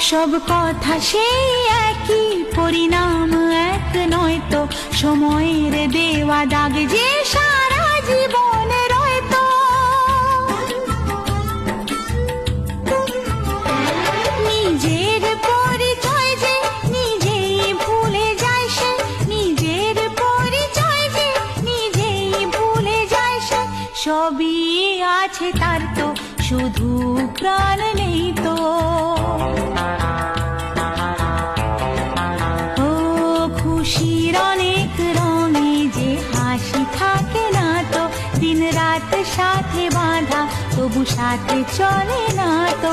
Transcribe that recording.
সব কথা সেই একই, পরিণাম এক নয় তো, সময়ের দেওয়া দাগ যে সারা জীবনে রয়তো। নিজের পরিচয় যে নিজেই ভুলে যায় সে, নিজের পরিচয় যে নিজেই ভুলে যায় সে, সবই আছে তার তো শুধু প্রাণ নেই তো। ও খুশির অনেক রঙে যে হাসি থাকে না তো, দিন রাত সাথে বাঁধা তবু সাথে চলে না তো।